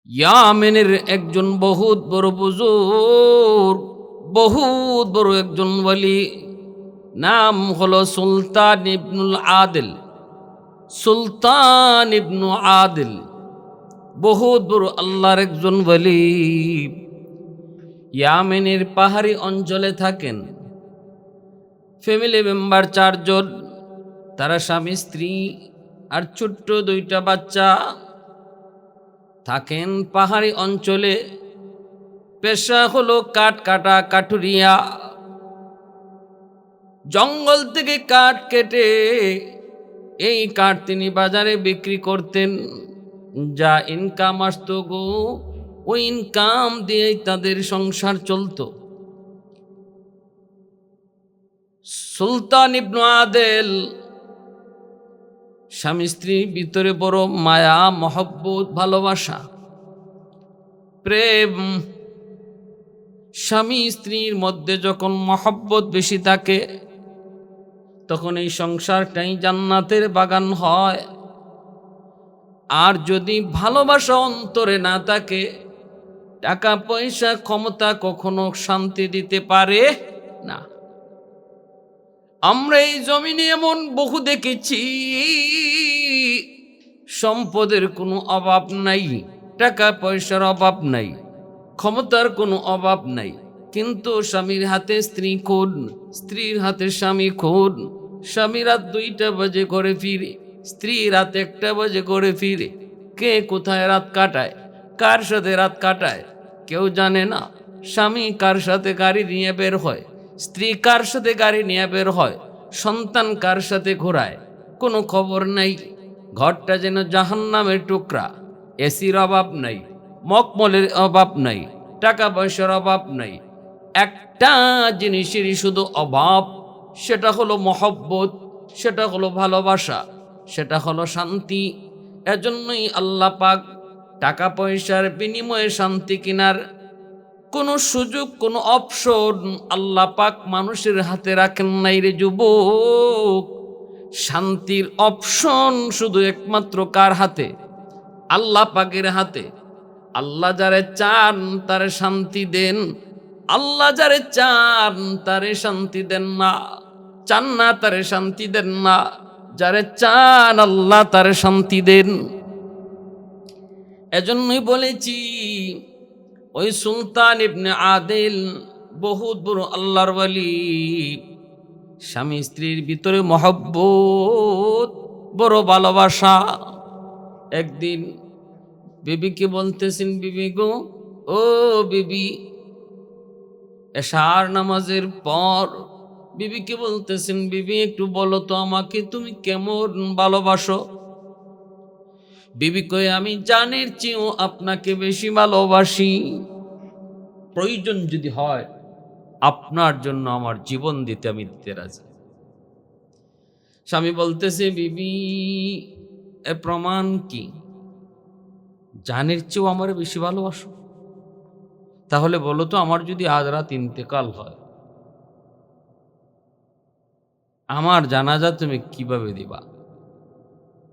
ইয়ামেনের একজন বহুত বড় বুজুর্গ, বহুত বড় একজন ওয়ালি, নাম হলো সুলতান ইবনুল আদিল। সুলতান ইবনু আদিল বহুত বড় আল্লাহর একজন ওয়ালি। ইয়ামেনের পাহাড়ি অঞ্চলে থাকেন। ফ্যামিলি মেম্বার 4 জন, তারা স্বামী স্ত্রী আর ছোট্ট 2টা বাচ্চা থাকেন পাহাড়ি অঞ্চলে। পেশা হলো কাঠ কাটা, কাঠুরিয়া। জঙ্গল থেকে কাঠ কেটে এই কাঠ তিনি বাজারে বিক্রি করতেন। যা ইনকাম আসতো গো, ওই ইনকাম দিয়েই তাদের সংসার চলতো। সুলতান ইবনু আদেল স্বামী স্ত্রীর ভিতরে বড় মায়া, মহব্বত, ভালোবাসা, প্রেম। স্বামী স্ত্রীর মধ্যে যখন মহব্বত বেশি থাকে, তখন এই সংসারটাই জান্নাতের বাগান হয়। আর যদি ভালোবাসা অন্তরে না থাকে, টাকা পয়সা ক্ষমতা কখনো শান্তি দিতে পারে না। আমরা এই জমিনে এমন বহু দেখেছি, সম্পদের কোনো অভাব নাই, টাকা পয়সার অভাব নাই, ক্ষমতার কোনো অভাব নাই, কিন্তু স্বামীর হাতে স্ত্রী খুন, স্ত্রীর হাতে স্বামী খুন। স্বামী রাত 2টা বাজে ঘরে ফিরে, স্ত্রী রাত 1টা বাজে ঘরে ফিরে। কে কোথায় রাত কাটায়, কার সাথে রাত কাটায়, কেউ জানে না। স্বামী কার সাথে গাড়ি নিয়ে বের হয়, স্ত্রী কার সাথে গাড়ি নিয়ে বের হয়, সন্তান কার সাথে ঘোরায়, কোনো খবর নাই। ঘরটা যেন জাহান্নামের টুকরা। এসির অভাব নাই, মকমলের অভাব নাই, টাকা পয়সার অভাব নাই। একটা জিনিসেরই শুধু অভাব, সেটা হলো মহব্বত, সেটা হলো ভালোবাসা, সেটা হলো শান্তি। এজন্যই আল্লাহ পাক টাকা পয়সার বিনিময়ে শান্তি কেনার কোনো সুযোগ, কোনো অপশন আল্লাহ পাক মানুষের হাতে রাখেন নাই রে যুবক। শান্তির অপশন শুধু একমাত্র কার হাতে? আল্লাহ পাকের হাতে। আল্লাহ যারে চান তারে শান্তি দেন, আল্লাহ যারে চান তারে শান্তি দেন না। চান না তারে শান্তি দেন না, যারে চান আল্লাহ তারে শান্তি দেন। এজন্যই বলেছি, ওই সুলতান ইবনে আদিল বহুত বড় আল্লাহর ওয়ালি। স্বামী স্ত্রীর ভিতরে মহব্বত, বড় ভালোবাসা। একদিন বিবিকে বলতেছেন, বিবি গো, ও বিবি, এশার নামাজের পর বিবিকে বলতেছেন, বিবি একটু বলো তো আমাকে, তুমি কেমন ভালোবাসো? বিবি কয়ে, আমি জানের চেয়েও আপনাকে বেশি ভালোবাসি। প্রয়োজন যদি হয় আপনার জন্য আমার জীবন দিতে আমি দিতে রাজি। স্বামী বলতেছে, বিবি এ প্রমাণ কি? জানের চেয়েও আমার বেশি ভালোবাসো? তাহলে বলো তো, আমার যদি আজ রাত ইন্তেকাল হয়, আমার জানাজা তুমি কিভাবে দিবা?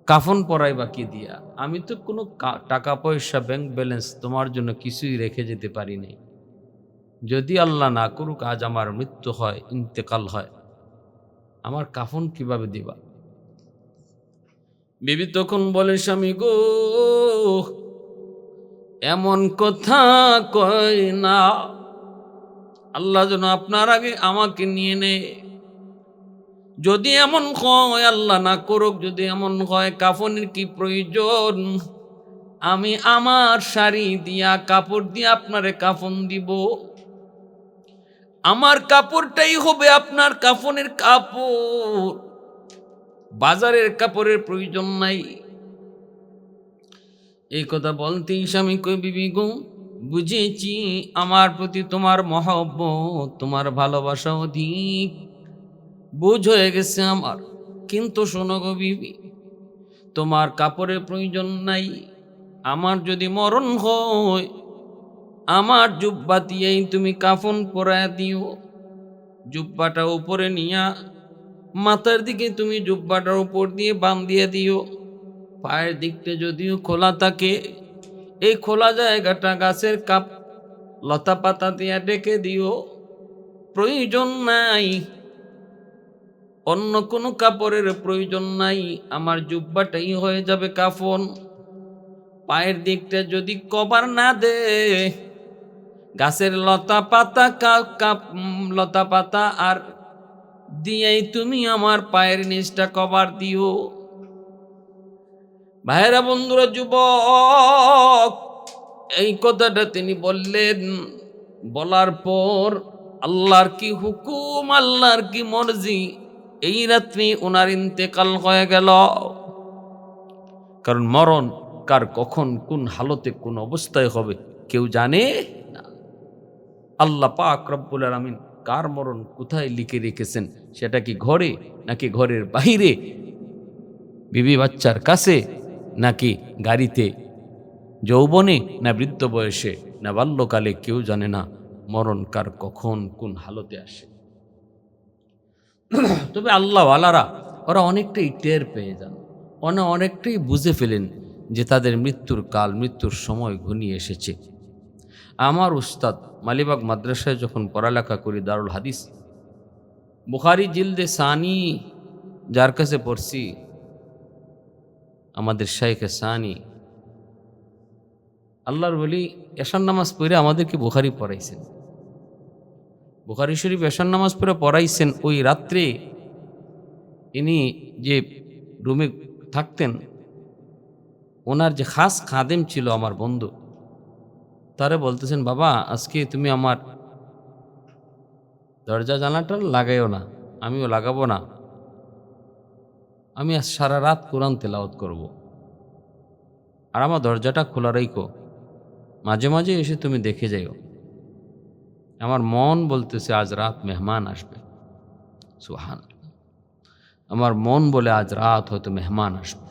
কাফন পরাইবা কি দিয়া? আমি তো কোনো টাকা পয়সা, ব্যাংক ব্যালেন্স তোমার জন্য কিছুই রেখে যেতে পারি নাই। যদি আল্লাহ না করুক আজ আমার মৃত্যু হয়, ইন্তেকাল হয়, আমার কাফন কিভাবে দিবা? বিবি তখন বলে, স্বামী গো, এমন কথা কয় না। আল্লাহ যেন আপনার আগে আমাকে নিয়ে নেয়। যদি এমন হয়, আল্লাহ না করুক, যদি এমন হয়, কাফনের কি প্রয়োজন? আমি আমার শাড়ি দিয়া, কাপড় দিয়ে আপনারে কাফন দিব। আমার কাপড়টাই হবে আপনার কাফনের কাপড়, বাজারের কাপড়ের প্রয়োজন নাই। এই কথা বলতেই স্বামী কই, বিবি গো, বুঝেছি আমার প্রতি তোমার মহব্বত, তোমার ভালোবাসা অধিক, বুঝ হয়ে গেছে আমার। কিন্তু শোনো গো বিবি, তোমার কাপড়ের প্রয়োজন নাই। আমার যদি মরণ হয়, আমার জুব্বা দিয়েই তুমি কাফন পরায় দিও। জুব্বাটা উপরে নিয়া মাথার দিকে তুমি জুব্বাটার উপর দিয়ে বান্ধিয়ে দিও। পায়ের দিকটা যদিও খোলা থাকে, এই খোলা জায়গাটা গাছের কাপ লতা পাতা দিয়া ডেকে দিও, প্রয়োজন নাই, অন্য কোনো কাপড়ের প্রয়োজন নাই, আমার জুব্বাটাই হয়ে যাবে কাফন। পায়ের দিকটা যদি কভার না দে, গাছের লতা পাতা লতা পাতা আর দিয়েই তুমি আমার পায়ের নিচটা কভার দিও। ভাইরা বন্ধুরা, যুবক এই কথাটা তিনি বললেন। বলার পর আল্লাহর কি হুকুম, আল্লাহর কি মর্জি, এই রাত্রি ওনার ইন্তেকাল হয়ে গেল। কারণ মরণ কার কখন কোন হালতে কোন অবস্থায় হবে কেউ জানে না। আল্লাহ পাক রব্বুল আলামিন কার মরণ কোথায় লিখে রেখেছেন, সেটা কি ঘরে নাকি ঘরের বাইরে, বিবি বাচ্চার কাছে নাকি গাড়িতে, যৌবনে না বৃদ্ধ বয়সে না বাল্যকালে, কেউ জানে না মরণ কার কখন কোন হালতে আসে। তবে আল্লাহওয়ালারা ওরা অনেকটাই টের পেয়ে যান, অনেকটাই বুঝে ফেলেন যে তাদের মৃত্যুর কাল, মৃত্যুর সময় ঘনিয়ে এসেছে। আমার উস্তাদ মালিবাগ মাদ্রাসায় যখন পড়ালেখা করি, দারুল হাদিস বুখারী জিলদে সানি যার কাছে পড়ছি, আমাদের শাইখে সানি আল্লাহর বলি এশার নামাজ পড়ে আমাদেরকে বুখারী পড়াইছেন, বুখারী শরীফ এশার নামাজ পড়ে পড়াইছেন। ওই রাত্রে ইনি যে রুমে থাকতেন, ওনার যে খাস খাদেম ছিল আমার বন্ধু, তারে বলতেছেন, বাবা আজকে তুমি আমার দরজা জানালাটা লাগাইও না, আমিও লাগাবো না, আমি আজ সারা রাত কোরআন তেলাওয়াত করব, আর আমার দরজাটা খোলা রাইখো, মাঝে মাঝে এসে তুমি দেখে যাইও। আমার মন বলতেছে আজ রাত মেহমান আসবে। সুবহান, আমার মন বলে আজ রাত হয়তো মেহমান আসবে।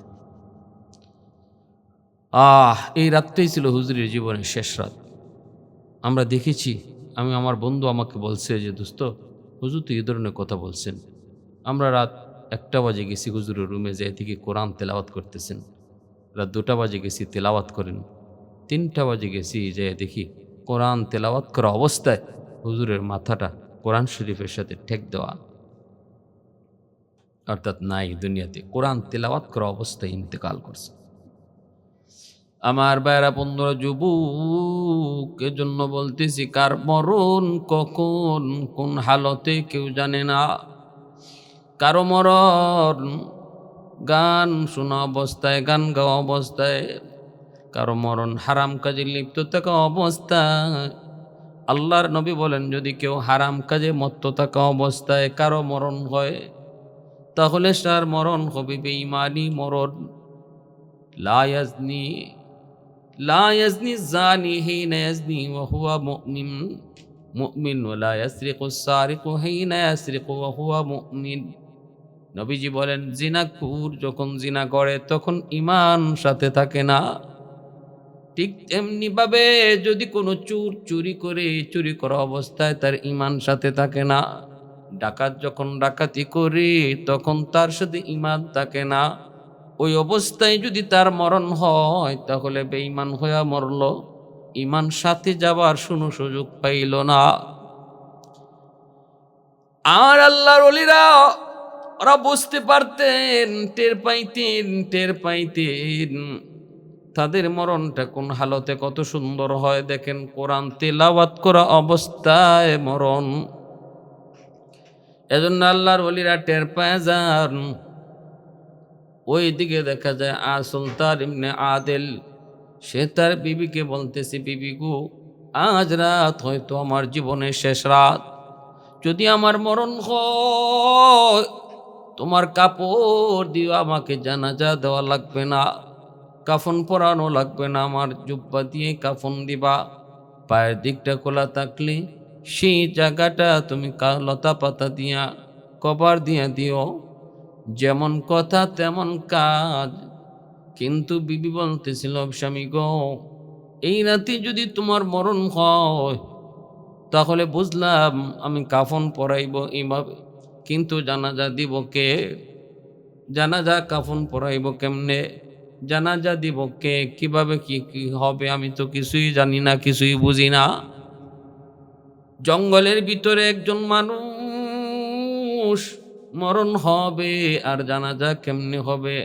এই রাতটাই ছিল হুজুরের জীবনের শেষ রাত। আমরা দেখেছি, আমার বন্ধু আমাকে বলছে যে দোস্ত, হুজুর তো এই ধরনের কথা বলছেন। আমরা রাত 1টা বাজে গেছি হুজুরের রুমে, যে এদিকে কোরআন তেলাওয়াত করতেছেন। রাত 2টা বাজে গেছি তেলাওয়াত করেন, 3টা বাজে গেছি যে দেখি কোরআন তেলাওয়াত করা অবস্থায় হুজুরের মাথাটা কোরআন শরীফের সাথে ঠেক দেওয়া, অর্থাৎ নাই দুনিয়াতে, কোরআন তেলাওয়াত করা অবস্থায় ইন্তেকাল করছে। আমার ভাইরা বন্ধুরা, যুবক এজন্য বলতেছি, কার মরণ কখন কোন হালতে কেউ জানে না। কারো মরণ গান শোনা অবস্থায়, গান গাওয়া অবস্থায়, কারো মরণ হারাম কাজে লিপ্ত থাকা অবস্থায়। আল্লাহর নবী বলেন, যদি কেউ হারাম কাজে মত্ত থাকা অবস্থায় কারো মরণ হয়, তাহলে তার মরণ হবে বেঈমানি মরণ। লা ইয়াজনি জানি হিনা ইয়াজনি ওয়া হুয়া মুমিন ওয়া লা ইয়াসরিকু সারিকু হিনা ইয়াসরিকু ওয়া হুয়া মুমিন। নবীজি বলেন, জিনাকুর যখন জিনা করে তখন ঈমান সাথে থাকে না। ঠিক এমনি ভাবে যদি কোনো চোর চুরি করে, চুরি করা অবস্থায় তার ঈমান সাথে থাকে না। ডাকাত যখন ডাকাতি করে তখন তার সাথে ঈমান থাকে না। ওই অবস্থায় যদি তার মরণ হয়, তাহলে বেঈমান হইয়া মরল, ঈমান সাথে যাবার সুযোগ পাইল না। আর আল্লাহর ওলিরা ওরা বুঝতে পারতেন, টের পাইতেন তাদের মরণটা কোন হালতে কত সুন্দর হয়। দেখেন, কোরআন তেলাওয়াত করা অবস্থায় মরণ। এজন্য আল্লাহর ওলিরা টের পায় যান। ওই দিকে দেখা যায় সুলতান ইবনে আদেল, সে তার বিবিকে বলতেছে, বিবি গো, আজ রাত হয়তো আমার জীবনের শেষ রাত, যদি আমার মরণ হয় তোমার কাপড় দিও, আমাকে জানাজা দেওয়া লাগবে না, কাফন পরানো লাগবে না, আমার জুব্বা দিয়ে কাফন দিবা। পায়ের দিকটা খোলা থাকলে সেই জায়গাটা তুমি লতা পাতা দিয়া কভার দিয়া দিও। যেমন কথা তেমন কাজ। কিন্তু বিবি বলতেছিল, স্বামী গো, এই রাতে যদি তোমার মরণ হয় তাহলে বুঝলাম আমি কাফন পরাইব এইভাবে, কিন্তু জানাজা দিব কে? জানাজা কাফন পরাইব কেমনে? জানাজা দিব কে, কিভাবে কি কি হবে আমি তো কিছুই জানি না, কিছুই বুঝি না। জঙ্গলের ভিতরে একজন মানুষ মরণ হবে, আর জানাজা কেমনে হবে?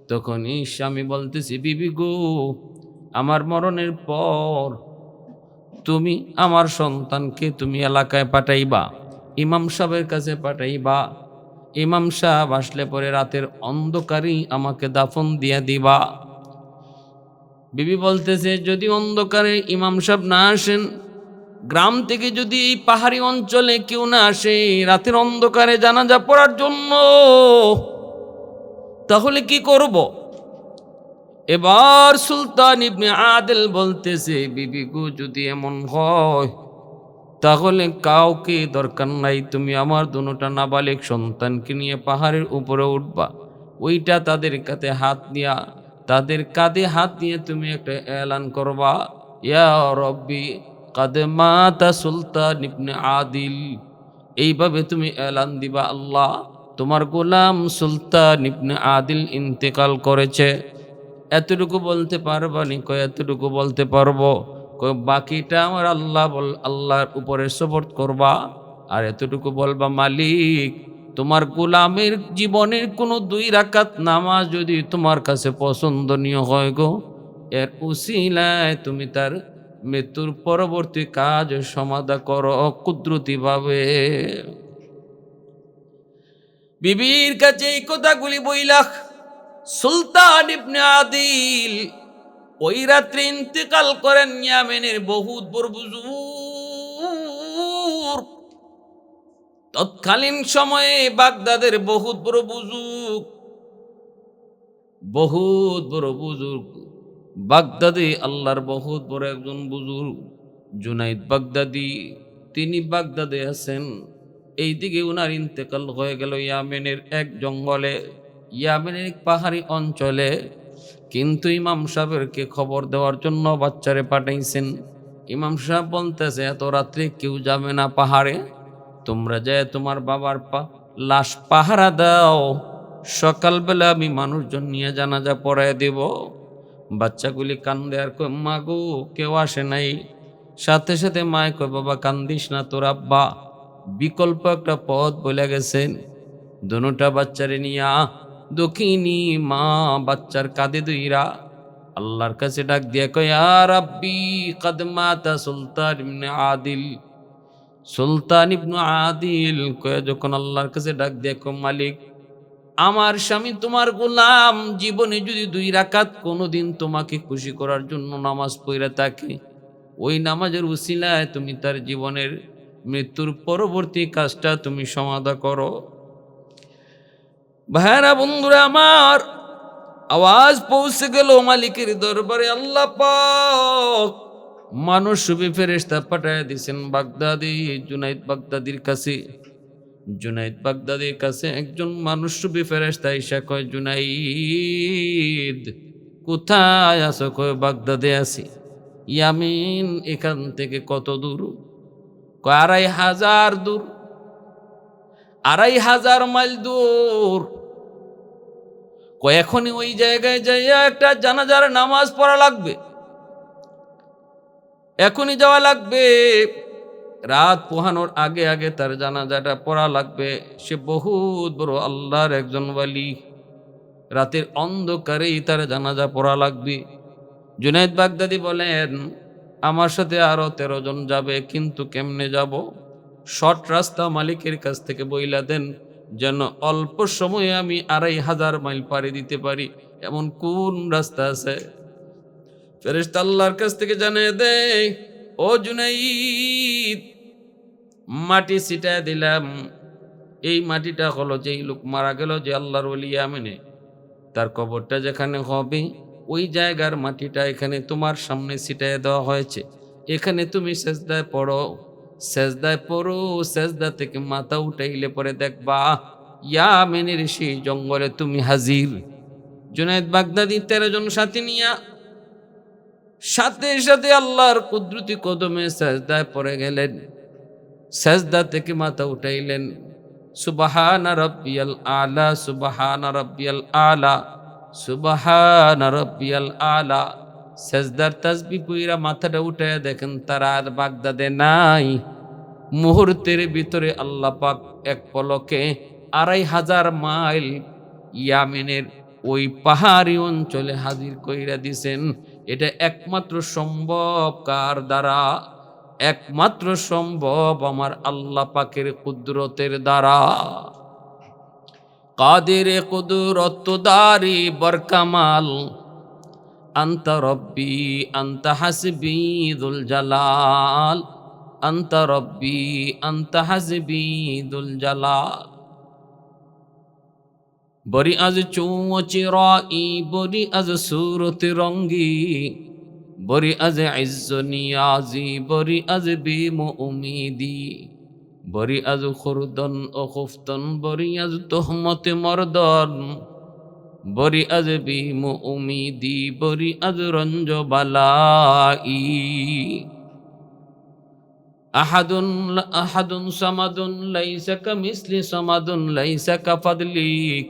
তখনই স্বামী বলতেছি, বিবি গো, আমার মরণের পর তুমি আমার সন্তানকে তুমি এলাকায় পাঠাইবা, ইমাম সাহেবের কাছে পাঠাইবা। ইমাম সাহেব আসলে পরে রাতের অন্ধকারেই আমাকে দাফন দিয়া দিবা। বিবি বলতেছে, যদি অন্ধকারে ইমাম সাহেব না আসেন, গ্রাম থেকে যদি এই পাহাড়ি অঞ্চলে কেউ না আসে রাতের অন্ধকারে জানাজা পড়ার জন্য, তাহলে কি করব? এবার সুলতান ইবনে আদিল বলতেছে, বিবি গো, যদি এমন হয় তাহলে কাউকে দরকার নাই, তুমি আমার দুটা নাবালিক সন্তানকে নিয়ে পাহাড়ের উপরে উঠবা। ওইটা তাদের কাঁধে হাত দিয়ে তুমি একটা এলান করবা, ইয়া রব্বি কাদ মাতা সুলতান ইবনে আদিল। এইভাবে তুমি এলান দিবা, আল্লাহ, তোমার গোলাম সুলতান ইবনে আদিল ইন্তেকাল করেছে। এতটুকু বলতে পারবানি? কয় এতটুকু বলতে পারবো। কয় বাকিটা আমার আল্লাহর উপরে সুপর্দ করবা, আর এতটুকু বলবা, মালিক, তোমার গোলামের জীবনের কোনো 2 রাকাত নামাজ যদি তোমার কাছে পছন্দনীয় হয় গো, এর উসিলায় তুমি তার মৃত্যুর পরবর্তী কাজ সমাধা করো কুদরতি ভাবে। বিবির কাছে এই কথাগুলি বইলা সুলতান ইবনে আদিল ওই রাত্রে ইন্তেকাল করেন। ইয়ামেনের বহুত বড় বুজুর্গ, তৎকালীন সময়ে বাগদাদের বহুত বড় বুজুর্গ বাগদাদি, আল্লাহর বহুত বড় একজন বুজুর্গ জুনাইদ বাগদাদি, তিনি বাগদাদে আছেন। এইদিকে উনার ইন্তেকাল হয়ে গেল ইয়ামেনের এক জঙ্গলে, ইয়ামেনের এক পাহাড়ি অঞ্চলে। কিন্তু ইমাম সাহেবকে খবর দেওয়ার জন্য বাচ্চারে পাঠাইছেন। ইমাম সাহেব বলতেছে, এত রাত্রে কেউ যাবে না পাহাড়ে, তোমরা যায় তোমার বাবার লাশ পাহারা দাও, সকালবেলা আমি মানুষজন নিয়ে জানাজা পড়ায় দেব। বাচ্চাগুলি কান্দে আর কয়, মা গো, কেউ আসে নাই। সাথে সাথে মায় কয়, বাবা কান্দিস না, তোর আব্বা বিকল্প একটা পথ বলে গেছেন। দুটা বাচ্চারে নিয়া দক্ষিণী মা বাচ্চার কাঁধে দুইরা আল্লাহর কাছে ডাক দিয়া কয়, ইয়া রাব্বি কাদ মাতা সুলতান ইবনে আদিল। সুলতান ইবনে আদিল কয় যখন আল্লাহর কাছে ডাক দিয়া কয়, মালিক, আমার স্বামী তোমার গোলাম জীবনে যদি 2 রাকাত কোনোদিন তোমাকে খুশি করার জন্য নামাজ পড়ে থাকে, ওই নামাজের উসিলায় তুমি তার জীবনের মৃত্যুর পরবর্তী কাজটা তুমি সমাধা করো। ভাইরা বন্ধুরা আমার, আওয়াজ পৌঁছে গেল মালিকের দরবারে। আল্লাহ পাক মানুষ রূপী ফেরেশতা পাঠায় দিয়েছেন বাগদাদি জুনাইদ বাগদাদির কাছে। জুনাইদ বাগদাদির কাছে একজন মানুষ রূপী ফেরেশতা এসে কয়, জুনাইদ কোথায় আছো? কয়, বাগদাদে আছি। ইয়ামিন এখান থেকে কত দূর? কয়, 2500 দূর। 2500 মাইল দূর। কয়, এখনই ওই জায়গায় যাইয়া একটা জানাজার নামাজ পড়া লাগবে, এখনই যাওয়া লাগবে। রাত পোহানোর আগে আগে তার জানাজাটা পড়া লাগবে। সে বহুত বড় আল্লাহর একজন ওয়ালি, রাতের অন্ধকারেই তার জানাজা পড়া লাগবে। জুনাইদ বাগদাদি বলেন, আমার সাথে আরো 13 জন যাবে, কিন্তু কেমনে যাব? শর্ট রাস্তা মালিকের কাছ থেকে বইলা দেন, যেন অল্প সময়ে আমি 2500 মাইল পাড়ি দিতে পারি, এমন কোন রাস্তা আছে? ফেরেশতা আল্লাহর কাছ থেকে জানিয়ে দেয়, ও জুনাইদ, মাটি ছিটায় দিলাম। এই মাটিটা হলো যেই লোক মারা গেল, যে আল্লাহর ওলি ইয়ামেনে, তার কবরটা যেখানে হবে ওই জায়গার মাটিটা এখানে তোমার সামনে ছিটায় দেওয়া হয়েছে। এখানে তুমি সেজদায় পড়ো, সেজদা থেকে মাথা উঠাইলে পরে দেখবা ইয়ামেনের সেই জঙ্গলে তুমি হাজির। জুনাইদ বাগদাদি 13 জন সাথী নিয়া সাথে সাথে আল্লাহর কুদরতি কদমে সেজদায় পড়ে গেলেন। সেজদা থেকে মাথা উঠাইলেন, সুবহানা রাব্বিয়াল আলা, সুবহানা রাব্বিয়াল আলা। সুবহানা রাব্বিয়াল আলা। সেজদার তাসবিহ পইরা মাথাটা উঠায় দেখেন তারা আর বাগদাদে নাই। মুহূর্তের ভিতরে আল্লাহ পাক এক পলকে ২৫০০ মাইল ইয়ামেনের ওই পাহাড়ি অঞ্চলে হাজির কইরা দিছেন। এটা একমাত্র সম্ভব কার দ্বারা? একমাত্র সম্ভব আমার আল্লাহ পাকের কুদরতের দ্বারা। কাদের কুদরত দারি বরকামাল, আন্তা রব্বি আন্তা হাসবি দুল জালাল, আন্তা রব্বি আন্তা হাসবি দুল জালাল। বরি আজ চৌচিরাই, বরি আজ সুরত রঙ্গি, বরি আজ ইজ্জ নিয়াজি, বরি আজ বিম উমিদি, বরি আজ খুরদন ও খুফতন, বরি আজ তোহমত মর্দন, বরি আজ বিম উমিদি, বরি আজ রঞ্জ বালাই। আহাদুন আহাদুন সামাদুন লাইসা কামিসলি সামাদুন লাইসা কাফাদলিক,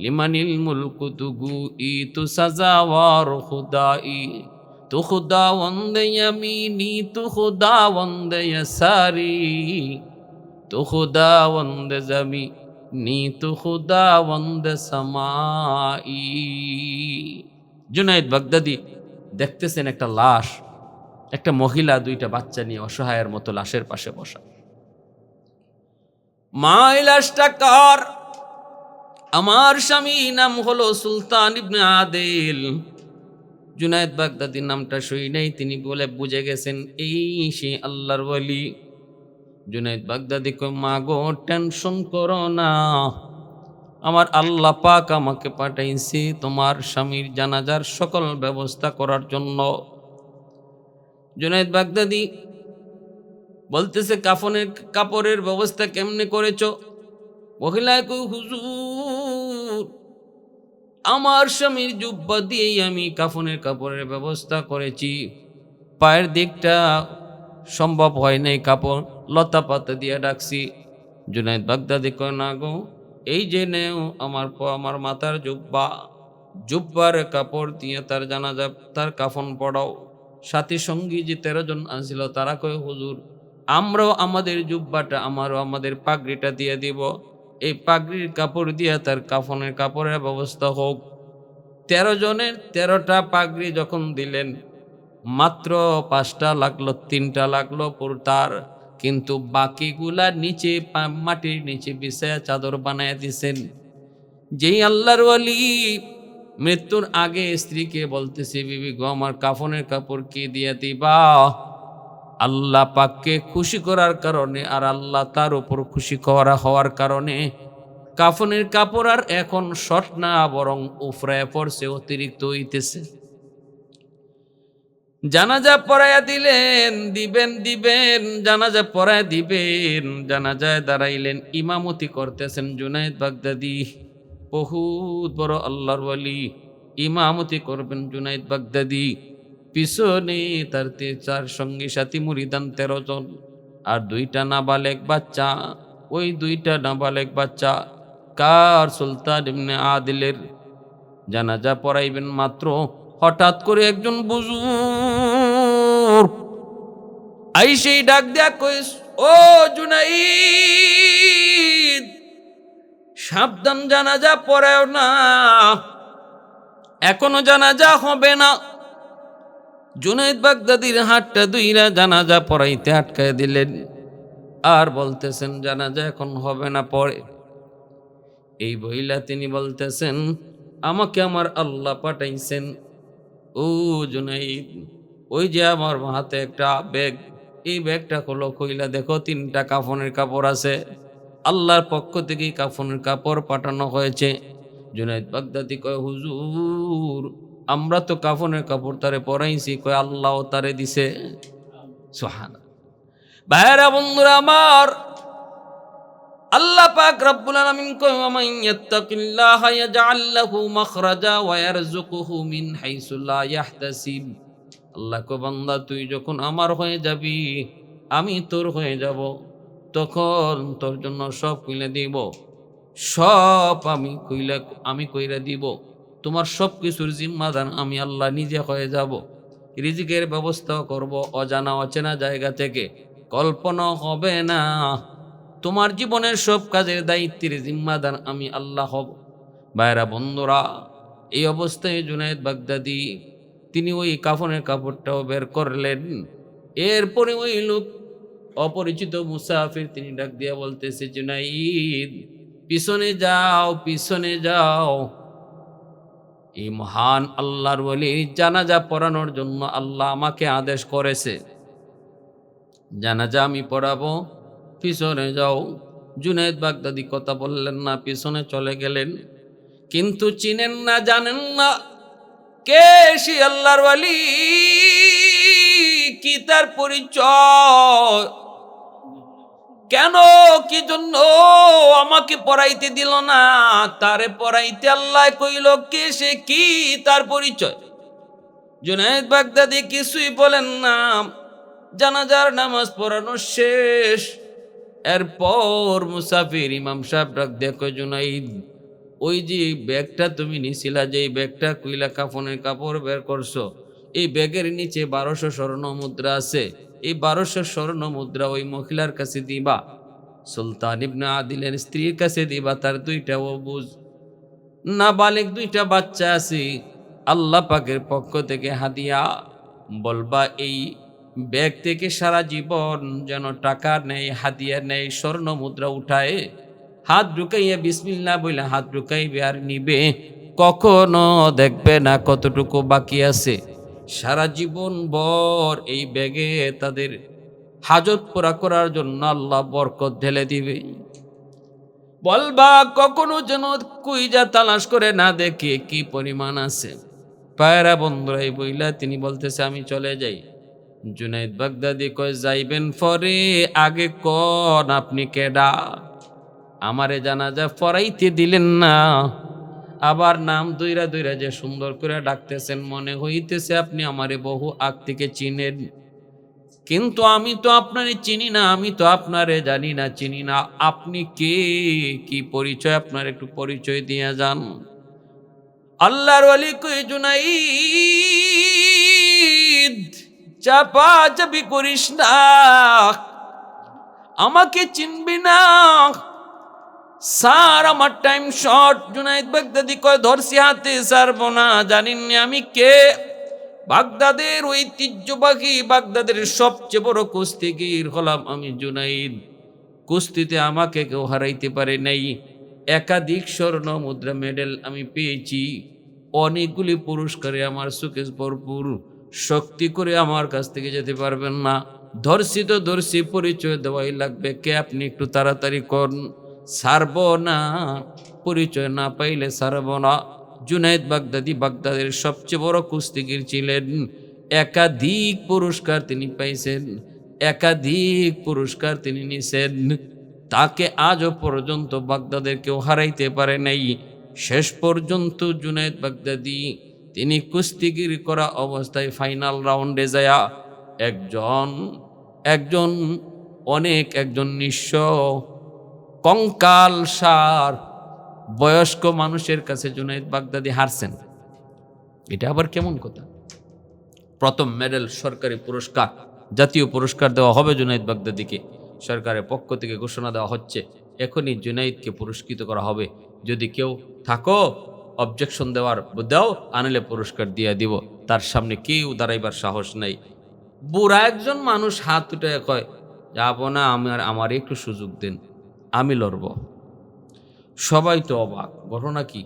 লিমানিল মুলকু তুগু ই তু সাজাওয়ার খুদাই, তু খুদাওয়ান্দ ইয়ামিনি তু খুদাওয়ান্দ ইয়াসারি, তু খুদাওয়ান্দ জামিনি তু খুদাওয়ান্দ সামাই। জুনায়েদ বাগদাদি দেখতেছেন একটা লাশ, একটা মহিলা 2টা বাচ্চা নিয়ে অসহায়ের মতো লাশের পাশে বসা। মা এই লাশটা কার? আমার স্বামী, নাম হলো সুলতান ইবনে আদিল। জুনায়েদ বাগদাদির নামটা শুই নাই, তিনি বলে বুঝে গেছেন এই সে আল্লাহর ওয়ালি। জুনায়েদ বাগদাদি কয়, মা গো টেনশন করো না, আমার আল্লাহ পাক আমাকে পাঠাইছে তোমার স্বামীর জানাজার সকল ব্যবস্থা করার জন্য। জুনায়েদ বাগদাদি বলতেছে, কাফনের কাপড়ের ব্যবস্থা কেমনে করেছো? মহিলায় কই, হুজুর আমার স্বামীর জুব্বা দিয়েই আমি কাফনের কাপড়ের ব্যবস্থা করেছি। পায়ের দিকটা সম্ভব হয় নাই, কাপড় লতা পাতা দিয়ে ডাকছি। জুনায়েদ বাগদাদি কয়, না গো, এই যে নেও আমার মাথার জুব্বা, জুব্বার কাপড় দিয়ে তার জানাজা তার কাফন পড়াও। সাথী সঙ্গী যে 13 জন আসছিল তারা কয়, হুজুর আমরাও আমাদের জুব্বাটা আমাদের পাগড়িটা দিয়ে দিব, এই পাগড়ির কাপড় দিয়ে তার কাফনের কাপড়ের ব্যবস্থা হোক। 13 জনের 13টা পাগড়ি যখন দিলেন, মাত্র 5টা লাগলো, 3টা লাগলো তার, কিন্তু বাকিগুলা নিচে মাটির নিচে বিছায়া চাদর বানায় দিছেন। যেই আল্লাহর ওয়ালি মৃত্যুর আগে স্ত্রীকে বলতেছে, বিবি গো আমার কাফনের কাপড় কি দিয়ে দিবা? আল্লাহ পাককে খুশি করার কারণে আর আল্লাহ তার উপর খুশি হওয়ার কারণে কাফনের কাপড় আর এখন শর্ট না, বরং উফরায় পড়ছে, অতিরিক্ত হইতেছে। জানাজা পড়াইয়া দিবেন জানাজা পড়ায় দিবেন। জানাজায় দাঁড়াইলেন, ইমামতি করতেছেন জুনায়েদ বাগদাদি, বহুত বড় আল্লাহর ওয়ালি। ইমামতি করবেন জুনায়েদ বাগদাদি, পিছনে তার 4 সঙ্গী সাথী মুরিদান 13 জন, আর 2টা নাবালেগ বাচ্চা। ওই 2টা নাবালেগ বাচ্চা কার? সুলতান ইবনে আদিলের। জানাজা পড়াইবেন মাত্র হঠাৎ করে একজন বুজুর্গ আইসেই ডাক দেয়া কইস, ও জুনাইদ, সাবধান, জানাজা পড়াও না, এখনো জানাজা হবে না। জুনায়েদ বাগদাদির হাতটা দুইরা জানাজা পড়াইতে আটকায় দিলেন, আর বলতেছেন জানাজা এখন হবে না, পরে। এই বইলা তিনি বলতেছেন, আমাকে আমার আল্লাহ পাঠাইছেন। ও জুনাইদ, ওই যে আমার হাতে একটা ব্যাগ, এই ব্যাগটা খোলো, কইলা দেখো 3টা কাফনের কাপড় আছে, আল্লাহর পক্ষ থেকে কাফনের কাপড় পাঠানো হয়েছে। জুনায়েদ বাগদাদি কয়, হুজুর আমরা তো কাফনের কাপড় তারে পরাইছি। কয়, আল্লাহ তারে দিছে। সুবহানাল্লাহ। ভাইরা বন্ধুরা আমার, আল্লাহ পাক রব্বুল আলামিন কয়, ওয়ামান ইয়াত্তাকিল্লাহা ইয়াজআল লাহু মাখরাজা ওয়া ইয়ারযুকুহু মিন হাইসু লা ইয়াহতাসিব। আল্লাহ কয়, বান্দা তুই যখন আমার হয়ে যাবি, আমি তোর হয়ে যাব, তখন তোর জন্য সব কইলা দিব, সব আমি কইরা দিব। তোমার সব কিছুর জিম্মাদার আমি আল্লাহ নিজে হয়ে যাব। রিজিকের ব্যবস্থা করব অজানা অচেনা জায়গা থেকে, কল্পনা হবে না। তোমার জীবনের সব কাজের দায়িত্বের জিম্মাদার আমি আল্লাহ হব। ভাইরা বন্ধুরা, এই অবস্থায় জুনায়েদ বাগদাদি তিনি ওই কাফনের কাপড়টাও বের করলেন। এরপরে ওই লোক অপরিচিত মুসাফির তিনি ডাক দিয়া বলতেছে, জুনাইদ পিছনে যাও, পিছনে যাও। এই মহান আল্লাহর ওলির জানাজা পড়ানোর জন্য আল্লাহ আমাকে আদেশ করেছে, জানাজা আমি পড়াবো, পিছনে যাও। জুনায়েদ বাগদাদি কথা বললেন না, পিছনে চলে গেলেন। কিন্তু চিনেন না, জানেন না কে সে আল্লাহর ওলি, কি তার পরিচয়, কেন কি জন্য আমাকে পড়াইতে দিল না, তারে পড়াইতে আল্লাহ কইল কে সে, কি তার পরিচয়। জুনায়েদ বাগদাদি কিছুই বলেন না। জানাজার নামাজ পড়ানো শেষ। এরপর মুসাফির ইমাম সাহেব ডাক দেখো, জুনাইদ ওই যে ব্যাগটা তুমি নিছিলা, যে ব্যাগটা কইলা কাফনের কাপড় বের করছো, এই ব্যাগের নিচে 1200 স্বর্ণ মুদ্রা আছে। এই 1200 স্বর্ণ মুদ্রা ওই মহিলার কাছে দিবা, সুলতান ইবনে আদিলের স্ত্রীর কাছে দিবা। তার দুইটা অবুজ নাবালেগ দুইটা বাচ্চা আছে, আল্লাহ পাকের পক্ষ থেকে হাদিয়া। বলবা এই ব্যাগ থেকে সারা জীবন যেন টাকা নেই, হাদিয়া নেই, স্বর্ণ মুদ্রা উঠায় হাত ঢুকাইয়া বিসমিল্লাহ বইলা হাত ঢুকাইবে আর নিবে, কখনো দেখবে না কতটুকু বাকি আছে। সারা জীবন ভর এই ব্যাগে তাদের হাজত পুরা করার জন্য আল্লাহ বরকত ঢেলে দিবে। বলবা কখনো যেন কুইজা তালাশ করে না দেখে কি পরিমাণ আছে। পায়রা বন্ধুরা এই বইলা তিনি বলতেছে আমি চলে যাই। জুনায়েদ বাগদাদি কয় যাইবেন পরে, আগে কোন আপনি কেডা, আমারে জানাজা পড়াইতে দিলেন না, আবার নাম দইরা দইরা যে সুন্দর করে ডাকতেছেন, মনে হইতেছে আপনি আমারে বহু আগ থেকে চিনেন। কিন্তু আমি তো আপনারে চিনি না, আমি তো আপনারে জানি না, চিনি না। আপনি কে, কি পরিচয় আপনার, একটু পরিচয় দিয়ে যান। আল্লাহর ওলি কই, জুনাইদ চাপা চাপি করিস না, আমাকে চিনবি না স্যার, আমার টাইম শর্ট। জুনায়েদ বাগদাদি কয় ধরছি হাতে, ছাড়বো না। জানিনি আমি কে? বাগদাদের ঐতিহ্যবাহী, বাগদাদের সবচেয়ে বড় কুস্তিগীর হলাম আমি জুনাইদ। কুস্তিতে আমাকে কেউ হারাইতে পারে নাই। একাধিক স্বর্ণ মুদ্রা মেডেল আমি পেয়েছি, অনেকগুলি পুরস্কারে আমার সুকেশ ভরপুর। শক্তি করে আমার কাছ থেকে যেতে পারবেন না। ধরছি তো ধরছি, পরিচয় দেওয়াই লাগবে। কে আপনি, একটু তাড়াতাড়ি করুন, ছাড়ব না, পরিচয় না পাইলে ছাড়ব না। জুনায়েদ বাগদাদি বাগদাদের সবচেয়ে বড় কুস্তিগীর ছিলেন। একাধিক পুরস্কার তিনি পাইছেন, একাধিক পুরস্কার তিনি নিছেন। তাকে আজও পর্যন্ত বাগদাদের কেউ হারাইতে পারে নাই। শেষ পর্যন্ত জুনায়েদ বাগদাদি তিনি কুস্তিগির করা অবস্থায় ফাইনাল রাউন্ডে যায়া একজন নিঃস্ব কঙ্কাল সার বয়স্ক মানুষের কাছে জুনায়েদ বাগদাদি হারছেন। এটা আবার কেমন কথা? প্রথম মেডেল, সরকারি পুরস্কার, জাতীয় পুরস্কার দেওয়া হবে জুনায়েদ বাগদাদিকে, সরকারের পক্ষ থেকে ঘোষণা দেওয়া হচ্ছে। এখনই জুনায়েদকে পুরস্কৃত করা হবে। যদি কেউ থাকো অবজেকশন দেওয়ার, দাও, আনলে পুরস্কার দিয়ে দিব। তার সামনে কেউ দাঁড়াইবার সাহস নাই। বুড়া একজন মানুষ হাত উঠে কয়, যাব না, আমার একটু সুযোগ দেন, আমি লড়ব। সবাই তো অবাক, ঘটনা কি?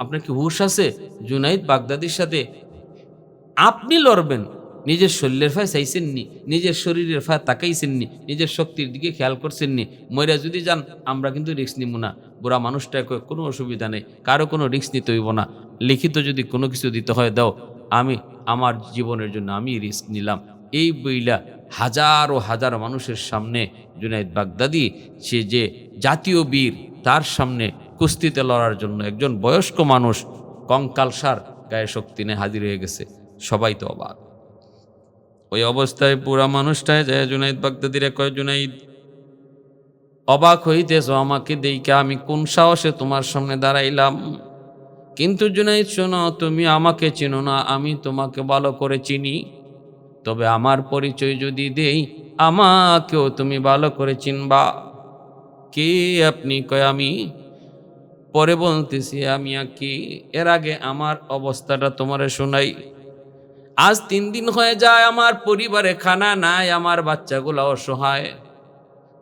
আপনার কি হুঁশ আছে? জুনায়েদ বাগদাদির সাথে আপনি লড়বেন? নিজের শরীরের ফায় চাইছেননি, নিজের শরীরের ফায় তাকাইছেননি, নিজের শক্তির দিকে খেয়াল করছেননি। মইরা যদি যান আমরা কিন্তু রিস্ক নিব না। বুড়া মানুষটা কোনো অসুবিধা নেই, কারো কোনো রিস্ক নিতে হইব না। লিখিত যদি কোনো কিছু দিতে হয় দাও, আমি আমার জীবনের জন্য আমি রিস্ক নিলাম। এই বইলা হাজারো হাজার মানুষের সামনে জুনায়েদ বাগদাদি, সে যে জাতীয় বীর, তার সামনে কুস্তিতে লড়ার জন্য একজন বয়স্ক মানুষ কঙ্কালসার গায়ে শক্তি নিয়ে হাজির হয়ে গেছে। সবাই তো অবাক। ওই অবস্থায় পুরা মানুষটায় যায় জুনায়েদ বাগদাদিরে কয়, জুনায়েদ অবাক হইতেছ আমাকে দেইকা, আমি কোন সাহসে তোমার সামনে দাঁড়াইলাম? কিন্তু জুনাইদ শোনো, তুমি আমাকে চিনো না, আমি তোমাকে ভালো করে চিনি। তবে আমার পরিচয় যদি দেই, আমাকেও তুমি ভালো করে চিনবা। কে আপনি? কয় আমি। পরে বলতেছি আমি আর কি। এর আগে আমার অবস্থাটা তোমারে শোনাই। আজ 3 দিন হয়ে যায়, আমার পরিবারে খানা নাই, আমার বাচ্চাগুলো অসহায়।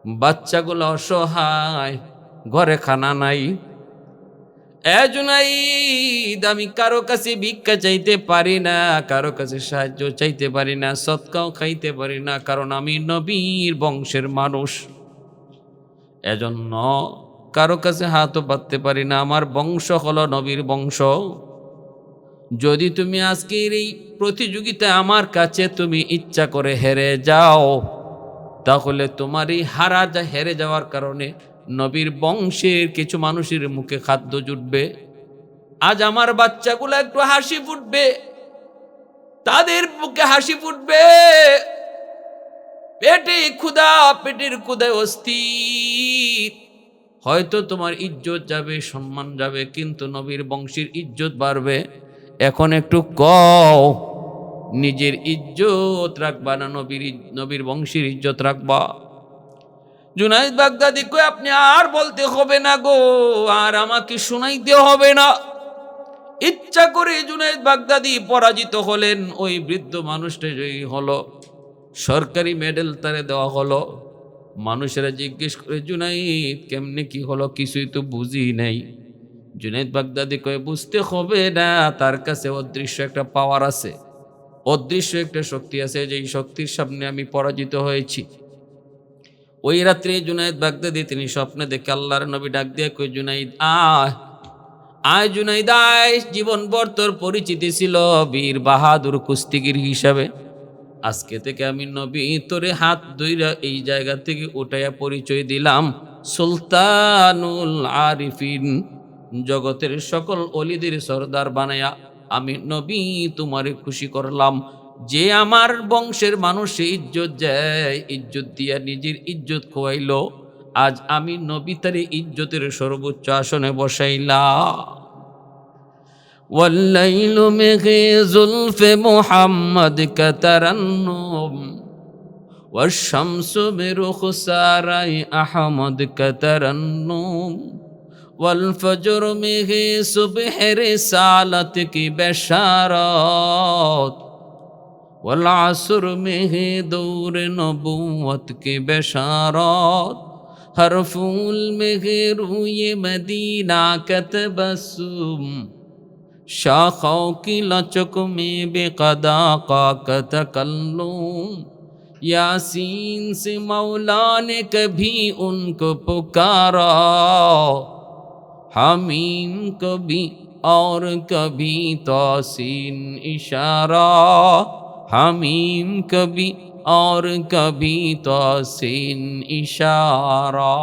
বাচ্চাগুলো অসহায়, ঘরে খানা নাই। এ জুনাইদ, আমি কারো কাছে ভিক্ষা চাইতে পারি না, কারো কাছে সাহায্য চাইতে পারি না, সৎকাও খাইতে পারি না, কারণ আমি নবীর বংশের মানুষ। এজন্য কারো কাছে হাতও পাততে পারি না। আমার বংশ হলো নবীর বংশ। যদি তুমি আজকের এই প্রতিযোগিতায় আমার কাছে তুমি ইচ্ছা করে হেরে যাও, তাহলে তোমার এই হেরে যাওয়ার কারণে নবীর বংশের কিছু মানুষের মুখে খাদ্য জুটবে। আজ আমার বাচ্চাগুলো একটু হাসি ফুটবে, তাদের মুখে হাসি ফুটবে। পেটের ক্ষুধায় অস্থির। হয়তো তোমার ইজ্জত যাবে, সম্মান যাবে, কিন্তু নবীর বংশের ইজ্জত বাড়বে। এখন একটু কও, নিজের ইজ্জত রাখবা না নবীর বংশের ইজ্জত রাখবা? জুনাইদ বাগদাদি কই, আপনি আর বলতে হবে না গো, আর আমাকে শোনাইতে হবে না। ইচ্ছা করে জুনাইদ বাগদাদি পরাজিত হলেন। ওই বৃদ্ধ মানুষটা জয়ী হলো, সরকারি মেডেল তারে দেওয়া হলো। মানুষেরা জিজ্ঞেস করে, জুনাইদ কেমনে কি হলো? কিছুই তো বুঝি নাই। জুনাইদ বাগদাদি কয়ে, বুঝতে হবে না, তার কাছে অদৃশ্য একটা পাওয়ার আছে, অদৃশ্য একটা শক্তি আছে, যেই শক্তির সামনে আমি পরাজিত হয়েছি। ওই রাত্রে জুনাইদ বাগদাদি তিনি স্বপ্নে দেখে আল্লাহর নবী ডাক দিয়ে কই, জুনাইদ আয়, আয় জুনাইদ আয়। জীবনভর তোর পরিচিতি ছিল বীর বাহাদুর কুস্তিগির হিসাবে। আজকে থেকে আমি নবী তোরে হাত ধইরা এই জায়গা থেকে উঠাইয়া পরিচয় দিলাম সুলতানুল আরিফিন, জগতের সকল অলিদের সরদার বানায়া আমি নবী তোমারে খুশি করলাম। যে আমার বংশের মানুষে ইজ্জত যায়, ইজ্জত দিয়া নিজের ইজ্জত খোয়াইল, আজ আমি নবী তারে ইজ্জতের সর্বোচ্চ আসনে বসাইলাম। والليل مغي زلف محمد كترنم والشمس برخساري أحمد كترنم والفجر مغي صبح رسالتك بشارات والعصر مغي دور نبوتك بشارات हर फूल में रूए मदीना का तबस्सुम शाखों की लचक में बेकदा का तकल्लुम यासीन से मौला ने कभी उनको पुकारा हमीम कभी और कभी तौसीन इशारा हमीम कभी और कभी तौसीन इशारा।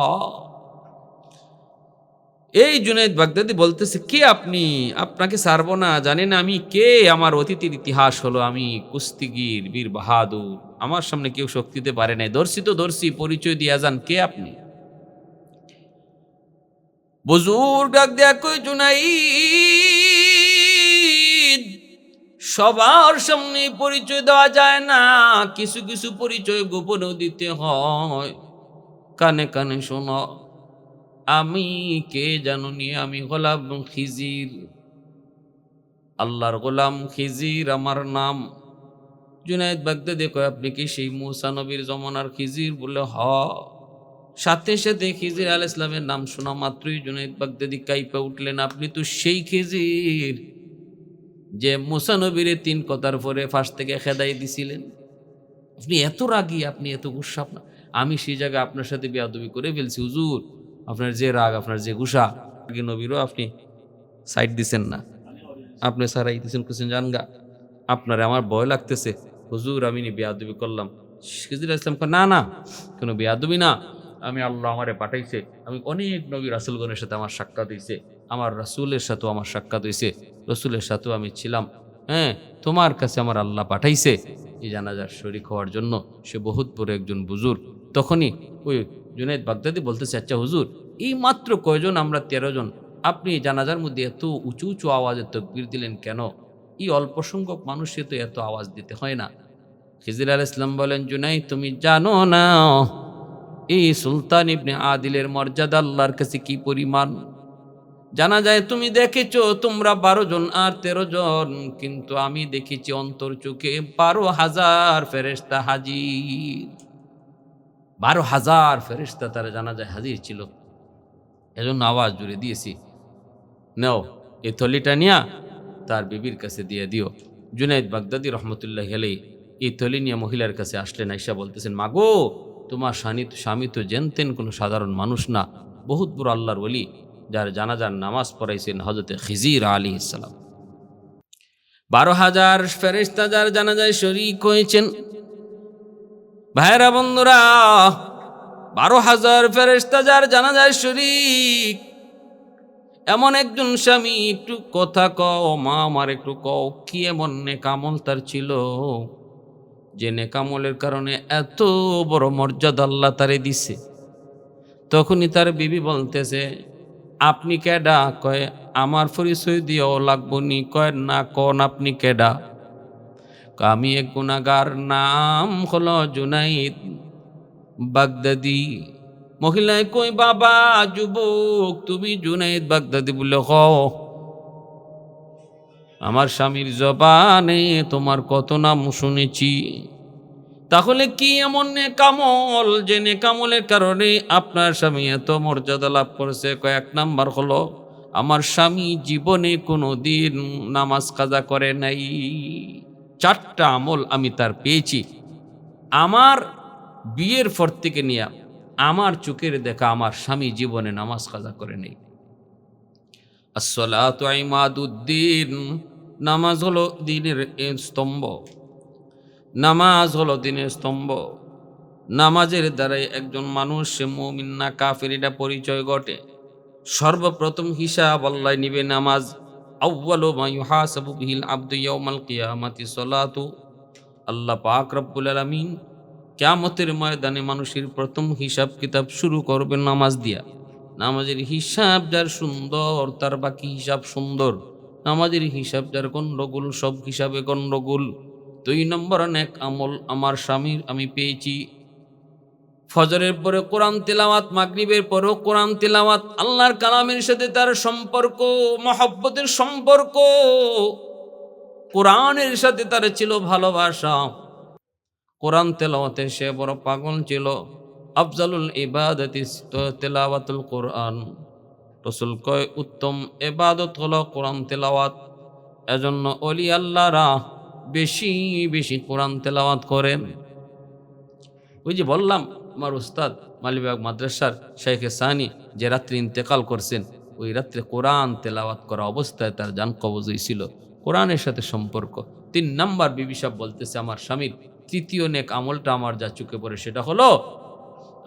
এই জুনাইদ বাগদাদি বলতেছে, কে আপনি? আপনাকে ছাড়বো না, জানেন আমি কে? আমার অতীতের ইতিহাস হলো আমি কুস্তিগির বীর বাহাদুর, আমার সামনে কেউ শক্তি দিতে পারে নাই। দর্শি তো দর্শি, পরিচয় দিয়া যান, কে আপনি? বুজুর্গ ডাক দেয়া কই, জুনাইদ, সবার সামনে পরিচয় দেওয়া যায় না, কিছু কিছু পরিচয় গোপনেও দিতে হয়। কানে কানে শোনো, আমি কে জানো নি? আমি গোলাম খিজির, আল্লাহর গোলাম খিজির আমার নাম। জুনাইদ বাগদাদি কয়, আপনি কি সেই মূসা নবীর জমানার খিজির? বলে হ। সাথে সাথে খিজির আলাইহিস সালামের নাম শোনা মাত্রই জুনাইদ বাগদাদি কাইপা উঠলেন, আপনি তো সেই খিজির যে মূসা নবীরে 3 কথার পরে ফাঁস থেকে খেদাই দিছিলেন। আপনি এত রাগী, আপনি এত গুসা, আমি সেই জায়গায় আপনার সাথে বেয়াদবি করে ফেলছি হুজুর। আপনার যে রাগ, আপনার যে গুসা, নবীরও আপনি সাইড দিছেন না, আপনি সারাই দিছেন, কুছেন জানগা, আপনার আমার ভয় লাগতেছে হুজুর, আমি বেয়াদবি করলাম। খিজির আলাইহিস সালাম কয়, না না, কোনো বেয়াদবি না, আমি আল্লাহ আমারে পাঠাইছে, আমি অনেক নবী রাসূলগণের সাথে আমার সাক্ষাৎ হয়েছে, আমার রাসূলের সাথেও আমার সাক্ষাৎ হয়েছে, রসুলের সাথেও আমি ছিলাম। হ্যাঁ, তোমার কাছে আমার আল্লাহ পাঠাইছে এই জানাজার শরীক হওয়ার জন্য। সে বহুত বড় একজন বুজুর্গ। তখনই ওই জুনাইদ বাগদাদি বলতেছে, আচ্ছা হুজুর, এই মাত্র কয়জন? আমরা 13 জন। আপনি জানাজার মধ্যে এত উঁচু উঁচু আওয়াজে তাকবীর দিলেন কেন? এই অল্প সংখ্যক মানুষকে তো এত আওয়াজ দিতে হয় না। খিজির আলাইহিস সালাম বলেন, জুনাইদ তুমি জানো না এই সুলতান ইবনে আদিলের মর্যাদা আল্লাহর কাছে কি পরিমাণ? জানা যায় তুমি দেখেছো তোমরা 12 জন আর 13 জন, কিন্তু আমি দেখেছি অন্তর চোখে 12,000 ফেরেশতা হাজির। 12,000 ফেরেশতা তারা জানাজায় হাজির ছিল। এজন্য আওয়াজ জুড়ে দিয়েছি, নাও এই থলিটা নিয়া তার বিবির কাছে দিয়ে দিও। জুনাইদ বাগদাদি রহমতুল্লাহ আলাইহি এই থলি নিয়ে মহিলার কাছে আসলেন, আইসা বলতেছেন, মাগো তোমার স্বামী তো জেনতেন কোনো সাধারণ মানুষ না, বহুত বড় আল্লাহর ওলি, যার জানাজার নামাজ পড়াইছেন হযরতে খিজির আলাইহিস সালাম। 12,000 ফেরেশতা যার জানাজায় শরীক হয়েছেন। ভাইরা বন্ধুরা, 12,000 ফেরেশতা যার জানাজায় শরীক, এমন একজন স্বামী, একটু কথা কও মা, আমার একটু কও কি এমন নেকামল তার ছিল যে নেকামলের কারণে এত বড় মর্যাদা আল্লাহ তারে দিছে। তখনই তার বিবি বলতেছে, আপনি কেডা? কয় আমার পরিচয় দিও লাগবো নি? কয় না, কোন আপনি কেডা? আমি এক গুনাহগার, নাম হলো জুনাইদ বাগদাদি। মহিলায় কই, বাবা যুবক তুমি জুনাইদ বাগদাদি বলে কও, আমার স্বামীর জবানে তোমার কত নাম শুনেছি। তাহলে কি এমন নেকামল যে নেকামলের কারণে আপনার স্বামী এত মর্যাদা লাভ করেছে? কয়েক নাম্বার হলো, আমার স্বামী জীবনে কোনো দিন নামাজ কাজা করে নাই। 4টা আমল আমি তার পেয়েছি। আমার বিয়ের পর থেকে নিয়ে আমার চোখের দেখা আমার স্বামী জীবনে নামাজ কাজা করে নেই। আসসালাতু ইমাদুদ্দিন, নামাজ হলো দ্বীনের স্তম্ভ। নামাজ হলো দ্বীনের স্তম্ভ। নামাজের দ্বারাই একজন মানুষ সে মুমিন না কাফির এটা পরিচয় ঘটে। সর্বপ্রথম হিসাব আল্লাহ নিবে নামাজ। আউয়ালু মা ইউহাসাবু বিহিল আবদু ইয়াউমাল কিয়ামাতি সালাতু। আল্লাহ পাক রব্বুল আলামিন কিয়ামতের ময়দানে মানুষের প্রথম হিসাব কিতাব শুরু করবেন নামাজ দিয়া। নামাজের হিসাব যার সুন্দর তার বাকি হিসাব সুন্দর। নামাজের হিসাব যার গন্ডগোল সব হিসাবে গন্ডগোল। 2 নম্বর নেক আমল আমার স্বামীর আমি পেয়েছি। ফজরের পরে কোরআন তেলাওয়াত, মাগরিবের পরেও কোরআন তেলাওয়াত, আল্লাহর কালামের সাথে তার সম্পর্ক, মহব্বতের সম্পর্ক, কোরআনের সাথে তার ছিল ভালোবাসা। কোরআন তেলাওয়াতে সে বড় পাগল ছিল। আফজালুল ইবাদাতি তেলাওয়াতুল কোরআন। রাসূল কয় উত্তম ইবাদত হলো কোরআন তেলাওয়াত। এজন্য ওলি আল্লাহরা বেশি বেশি কোরআন তেলাওয়াত করেন। ওই যে বললাম আমার উস্তাদ মালিবাগ মাদ্রাসার শেখে সানি যে রাত্রে ইন্তেকাল করছেন, ওই রাত্রে কোরআন তেলাওয়াত করা অবস্থায় তার জান কবজ হয়েছিল। কোরআনের সাথে সম্পর্ক। 3 নাম্বার বিবি সাহেব বলতেছে, আমার স্বামীর তৃতীয় নেক আমলটা আমার যা চোখে পড়ে সেটা হলো,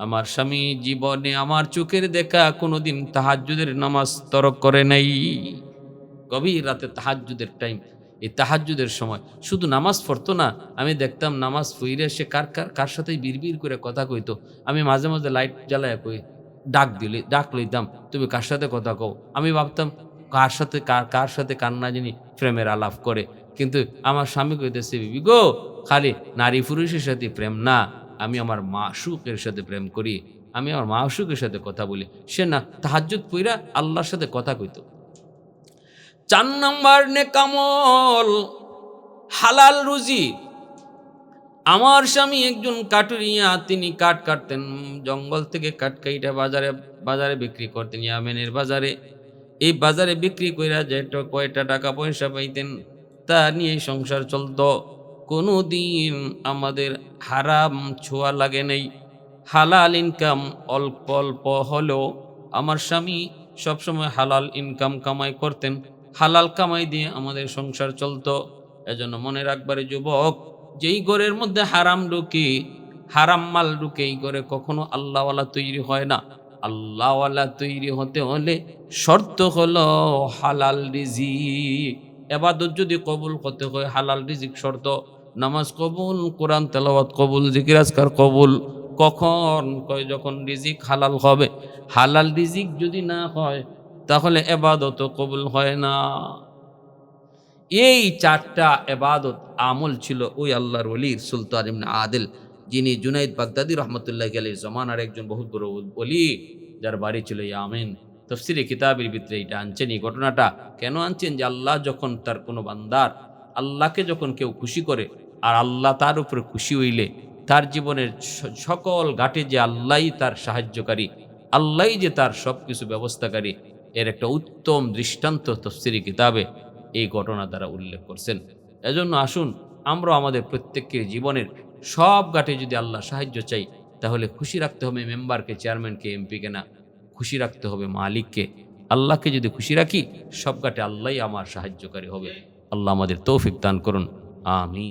আমার স্বামী জীবনে আমার চোখের দেখা কোনোদিন তাহাজ্জুদের নামাজ তরক করে নাই। গভীর রাতে তাহাজ্জুদের টাইম, এই তাহাজ্জুদের সময় শুধু নামাজ পড়তো না, আমি দেখতাম নামাজ পড়ে সে কার সাথে বিড়বিড় করে কথা কইতো। আমি মাঝে মাঝে লাইট জ্বালায় কই, ডাক লইতাম, তুমি কার সাথে কথা কও। আমি ভাবতাম কার সাথে কার না জানি প্রেমের আলাপ করে। কিন্তু আমার স্বামী কইতেছে, বিবি গো, খালি নারী পুরুষের সাথে প্রেম না, আমি আমার মাশুকের সাথে প্রেম করি, আমি আমার মাশুকের সাথে কথা বলি। সে না তাহাজ্জুদ পইরা আল্লাহর সাথে কথা কইতো। 4 নম্বর নেকামল হালাল রুজি। আমার স্বামী একজন কাটুরিয়া, তিনি কাঠ কাটতেন, জঙ্গল থেকে কাঠ কাইটা বাজারে বিক্রি করতেন, ইয়ামেনের বাজারে। এই বাজারে বিক্রি কইরা যেটা কয়টা টাকা পয়সা পাইতেন তা নিয়ে সংসার চলত। কোনো দিন আমাদের হারাম ছোঁয়া লাগে নাই। হালাল ইনকাম অল্প অল্প হলেও আমার স্বামী সবসময় হালাল ইনকাম কামাই করতেন। হালাল কামাই দিয়ে আমাদের সংসার চলতো। এজন্য মনে রাখবারে যুবক, যেই ঘরের মধ্যে হারাম ঢুকে, হারাম মাল ঢুকে, এই ঘরে কখনো আল্লাহওয়ালা তৈরি হয় না। আল্লাহওয়ালা তৈরি হতে হলে শর্ত হলো হালাল রিজিক। ইবাদত যদি কবুল করতে হয় হালাল রিজিক শর্ত। নামাজ কবুল, কোরআন তেলাওয়াত কবুল, জিকির আজকার কবুল। কখন? কয় যখন রিজিক হালাল হবে। হালাল রিজিক যদি না হয় তাহলে এবাদত কবুল হয় না। এই চারটা এবাদত আমল ছিল ওই আল্লাহর ওলির সুলতান ইবনে আদিল, যিনি জুনাইদ বাগদাদি রহমতুল্লাহ আলাইহির জমানার একজন বহুত বড় ওলি, যার বাড়ি ছিল ইয়ামেন। তাফসীরে কিতাবের ভিতরে এটা আনছেন। এই ঘটনাটা কেন আনছেন? যে আল্লাহ যখন তার কোনো বান্দার, আল্লাহকে যখন কেউ খুশি করে আর আল্লাহ তার উপরে খুশি হইলে তার জীবনের সকল ঘাটে যে আল্লাহই তার সাহায্যকারী, আল্লাহই যে তার সব কিছু ব্যবস্থাকারী, এর একটা উত্তম দৃষ্টান্ত তাফসীরে কিতাবে এই ঘটনা দ্বারা উল্লেখ করছেন। এজন্য আসুন আমরা আমাদের প্রত্যেকের জীবনের সব ঘাটে যদি আল্লাহ সাহায্য চাই, তাহলে খুশি রাখতে হবে মেম্বারকে, চেয়ারম্যানকে, এমপিকে না, খুশি রাখতে হবে মালিককে। আল্লাহকে যদি খুশি রাখি, সব ঘাটে আল্লাহই আমার সাহায্যকারী হবে। আল্লাহ আমাদের তৌফিক দান করুন, আমিন।